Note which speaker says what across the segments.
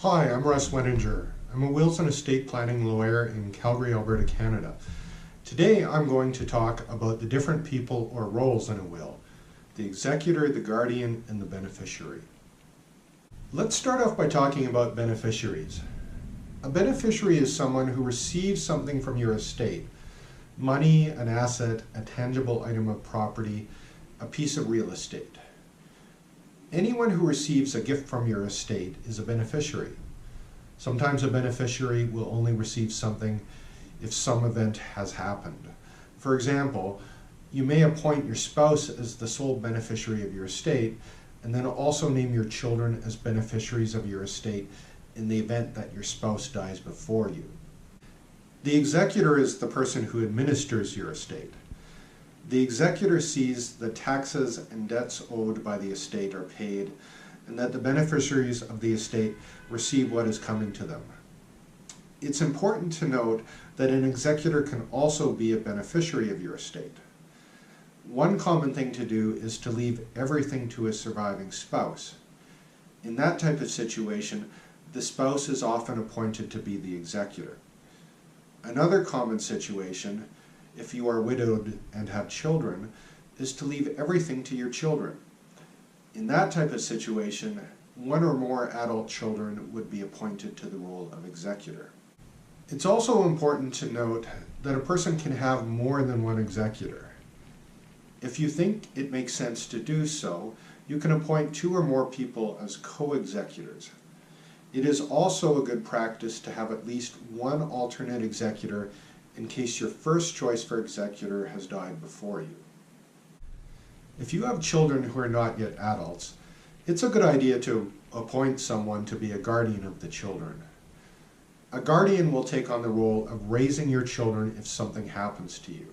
Speaker 1: Hi, I'm Russ Weninger. I'm a wills and estate planning lawyer in Calgary, Alberta, Canada. Today I'm going to talk about the different people or roles in a will: the executor, the guardian, and the beneficiary. Let's start off by talking about beneficiaries. A beneficiary is someone who receives something from your estate: money, an asset, a tangible item of property, a piece of real estate. Anyone who receives a gift from your estate is a beneficiary. Sometimes a beneficiary will only receive something if some event has happened. For example, you may appoint your spouse as the sole beneficiary of your estate and then also name your children as beneficiaries of your estate in the event that your spouse dies before you. The executor is the person who administers your estate. The executor sees that taxes and debts owed by the estate are paid and that the beneficiaries of the estate receive what is coming to them. It's important to note that an executor can also be a beneficiary of your estate. One common thing to do is to leave everything to a surviving spouse. In that type of situation, the spouse is often appointed to be the executor. Another common situation, if you are widowed and have children, is to leave everything to your children. In that type of situation, one or more adult children would be appointed to the role of executor. It's also important to note that a person can have more than one executor. If you think it makes sense to do so, you can appoint two or more people as co-executors. It is also a good practice to have at least one alternate executor in case your first choice for executor has died before you. If you have children who are not yet adults, it's a good idea to appoint someone to be a guardian of the children. A guardian will take on the role of raising your children if something happens to you.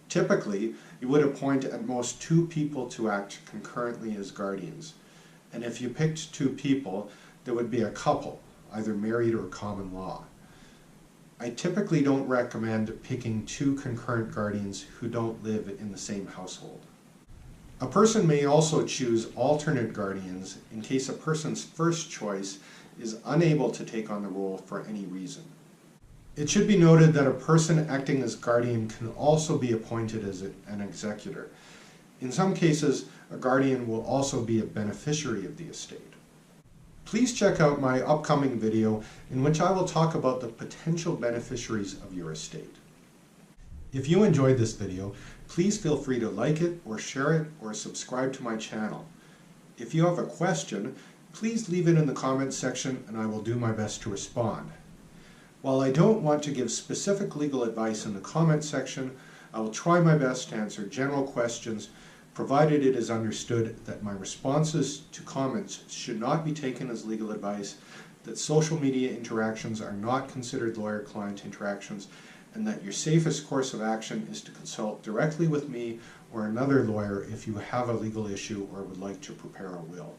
Speaker 1: Typically, you would appoint at most two people to act concurrently as guardians, and if you picked two people, there would be a couple, either married or common law. I typically don't recommend picking two concurrent guardians who don't live in the same household. A person may also choose alternate guardians in case a person's first choice is unable to take on the role for any reason. It should be noted that a person acting as guardian can also be appointed as an executor. In some cases, a guardian will also be a beneficiary of the estate. Please check out my upcoming video in which I will talk about the potential beneficiaries of your estate. If you enjoyed this video, please feel free to like it or share it or subscribe to my channel. If you have a question, please leave it in the comments section and I will do my best to respond. While I don't want to give specific legal advice in the comments section, I will try my best to answer general questions, provided it is understood that my responses to comments should not be taken as legal advice, that social media interactions are not considered lawyer-client interactions, and that your safest course of action is to consult directly with me or another lawyer if you have a legal issue or would like to prepare a will.